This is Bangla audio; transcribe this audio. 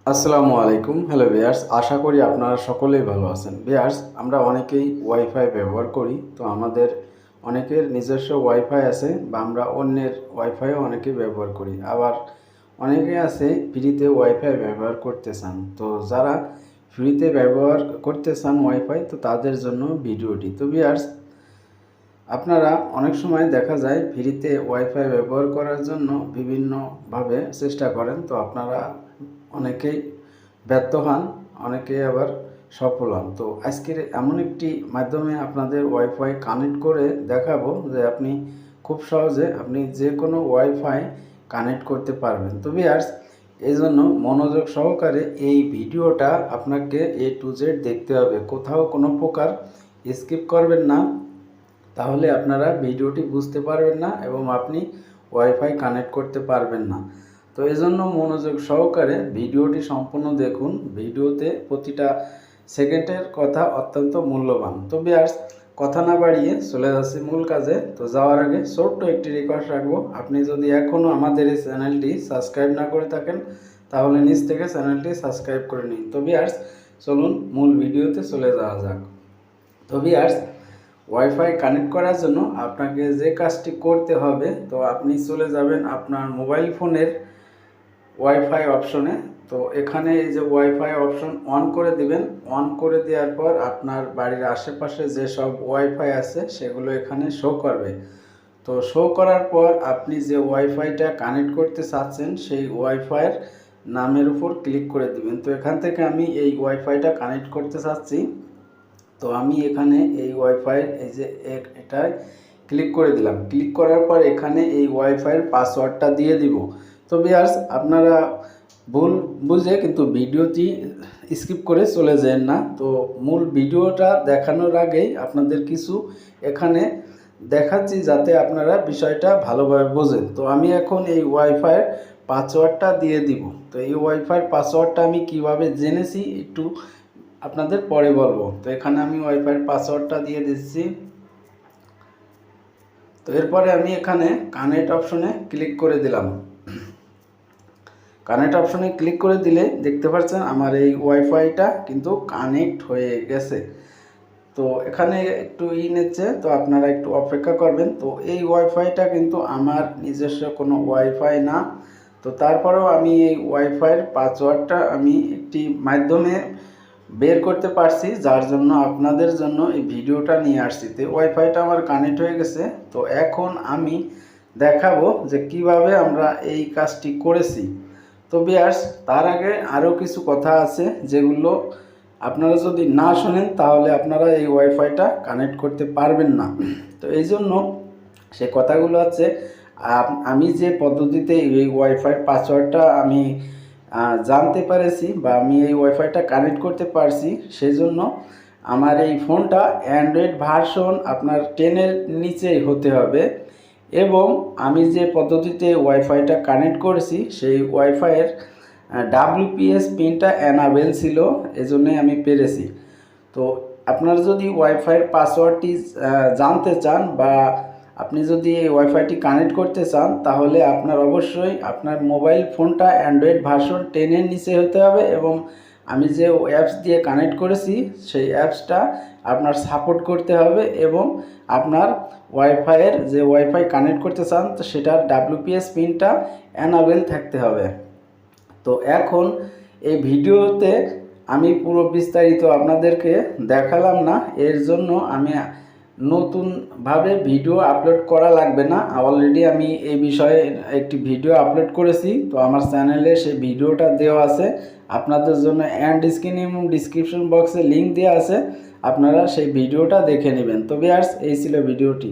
আসসালামু আলাইকুম। হ্যালো ভিউয়ার্স, আশা করি আপনারা সকলেই ভালো আছেন। ভিউয়ার্স, আমরা অনেকেই ওয়াইফাই ব্যবহার করি। তো আমাদের অনেকের নিজস্ব ওয়াইফাই আছে বা আমরা অন্যের ওয়াইফাইও অনেকেই ব্যবহার করি। আবার অনেকে আছে ফ্রিতে ওয়াইফাই ব্যবহার করতে চান। তো যারা ফ্রিতে ব্যবহার করতে চান ওয়াইফাই, তো তাদের জন্য ভিডিওটি। তো ভিউয়ার্স, আপনারা অনেক সময় দেখা যায় ফ্রিতে ওয়াইফাই ব্যবহার করার জন্য বিভিন্নভাবে চেষ্টা করেন। তো আপনারা অনেকেই ব্যর্থ হন, অনেকেই আবার সফল হন। তো আজকের এমন একটি মাধ্যমে আপনাদের ওয়াইফাই কানেক্ট করে দেখাবো যে আপনি খুব সহজে যে কোনো ওয়াইফাই কানেক্ট করতে পারবেন। তো ভিউয়ার্স, এই জন্য মনোযোগ সহকারে এই ভিডিওটা আপনাকে A to Z দেখতে হবে, কোথাও কোনো প্রকার স্কিপ করবেন না, তাহলে আপনারা ভিডিওটি বুঝতে পারবেন না এবং আপনি ওয়াইফাই কানেক্ট করতে পারবেন না। তো এজন্য মনোযোগ সহকারে ভিডিওটি সম্পূর্ণ দেখুন। ভিডিওতে প্রতিটা সেকেন্ডের কথা অত্যন্ত মূল্যবান। তো ভিউয়ার্স, কথা না বাড়িয়ে চলে যাচ্ছি মূল কাজে। তো যাওয়ার আগে ছোট্ট একটি রিকোয়েস্ট রাখবো, আপনি যদি এখনও আমাদের এই চ্যানেলটি সাবস্ক্রাইব না করে থাকেন তাহলে নিচ থেকে চ্যানেলটি সাবস্ক্রাইব করে নিন। তো ভিউয়ার্স, চলুন মূল ভিডিওতে চলে যাওয়া যাক। তো ভিউয়ার্স, ওয়াইফাই কানেক্ট করার জন্য আপনাকে যে কাজটি করতে হবে, তো আপনি চলে যাবেন আপনার মোবাইল ফোনের ওয়াইফাই অপশনে। তো এখানে এই যে ওয়াইফাই অপশন অন করে দিবেন। অন করে দেওয়ার পর আপনার বাড়ির আশেপাশে যে সব ওয়াইফাই আছে সেগুলো এখানে শো করবে। তো শো করার পর আপনি যে ওয়াইফাইটা কানেক্ট করতে চাচ্ছেন সেই ওয়াইফাইয়ের নামের উপর ক্লিক করে দিবেন। তো এখান থেকে আমি এই ওয়াইফাইটা কানেক্ট করতে চাচ্ছি। তো আমি এখানে এই ওয়াইফাইয়ের এই যে এটায় ক্লিক করে দিলাম। ক্লিক করার পর এখানে এই ওয়াইফাইয়ের পাসওয়ার্ডটা দিয়ে দিব। তো ভিউয়ার্স, আপনারা ভুল বুঝে কিন্তু ভিডিওটি স্কিপ করে চলে যান না। তো মূল ভিডিওটা দেখানোর আগেই আপনাদের কিছু এখানে দেখাচ্ছি যাতে আপনারা বিষয়টা ভালোভাবে বোঝেন। তো আমি এখন এই ওয়াইফাইয়ের পাসওয়ার্ডটা দিয়ে দিব। তো এই ওয়াইফাইয়ের পাসওয়ার্ডটা আমি কিভাবে জেনেছি একটু আপনাদের পরে বলবো। তো এখানে আমি ওয়াইফাইয়ের পাসওয়ার্ডটা দিয়ে দিচ্ছি। তো এরপরে আমি এখানে কানেক্ট অপশনে ক্লিক করে দিলাম। কানেক্ট অপশনে ক্লিক করে দিলে দেখতে পাচ্ছেন আমার এই ওয়াইফাইটা কিন্তু কানেক্ট হয়ে গেছে। তো এখানে একটু নিচ্ছে, তো আপনারা একটু অপেক্ষা করবেন। তো এই ওয়াইফাইটা কিন্তু আমার নিজস্ব কোনো ওয়াইফাই না। তো তারপরেও আমি এই ওয়াইফাইয়ের পাসওয়ার্ডটা আমি একটি মাধ্যমে বের করতে পারছি, যার জন্য আপনাদের জন্য এই ভিডিওটা নিয়ে আসছি। তো ওয়াইফাইটা আমার কানেক্ট হয়ে গেছে। তো এখন আমি দেখাবো যে কিভাবে আমরা এই কাজটি করেছি। তো ভিউয়ার্স, তার আগে আরও কিছু কথা আছে যেগুলো আপনারা যদি না শোনেন তাহলে আপনারা এই ওয়াইফাইটা কানেক্ট করতে পারবেন না। তো এই জন্য সে কথাগুলো হচ্ছে, আমি যে পদ্ধতিতে এই ওয়াইফাই পাসওয়ার্ডটা আমি জানতে পেরেছি বা আমি এই ওয়াইফাইটা কানেক্ট করতে পারছি, সেজন্য আমার এই ফোনটা অ্যান্ড্রয়েড ভার্সন আপনার 10-এর নিচেই হতে হবে এবং আমি যে পদ্ধতিতে ওয়াইফাইটা কানেক্ট করেছি সেই ওয়াইফাইয়ের WPS পিনটা অ্যানাবেল ছিল, এজন্যই আমি পেরেছি। তো আপনারা যদি ওয়াইফাইয়ের পাসওয়ার্ডটি জানতে চান বা আপনি যদি এই ওয়াইফাইটি কানেক্ট করতে চান তাহলে আপনার অবশ্যই আপনার মোবাইল ফোনটা অ্যান্ড্রয়েড ভার্সন 10-এর নিচে হতে হবে এবং আমি যে অ্যাপস দিয়ে কানেক্ট করেছি সেই অ্যাপসটা আপনার সাপোর্ট করতে হবে এবং আপনার ওয়াইফাইয়ের যে ওয়াইফাই কানেক্ট করতে চান তো সেটার WPS পিনটা অ্যানাবেল থাকতে হবে। তো এখন এই ভিডিওতে আমি পুরো বিস্তারিত আপনাদেরকে দেখালাম না, এর জন্য আমি নতুনভাবে ভিডিও আপলোড করা লাগবে না। অলরেডি আমি এই বিষয়ে একটি ভিডিও আপলোড করেছি। তো আমার চ্যানেলে সেই ভিডিওটা দেওয়া আছে আপনাদের জন্য, এন্ড স্ক্রিন এবং ডিসক্রিপশন বক্সে লিঙ্ক দেওয়া আছে, আপনারা সেই ভিডিওটা দেখে নেবেন। তো ভিউয়ার্স, এই ছিল ভিডিওটি।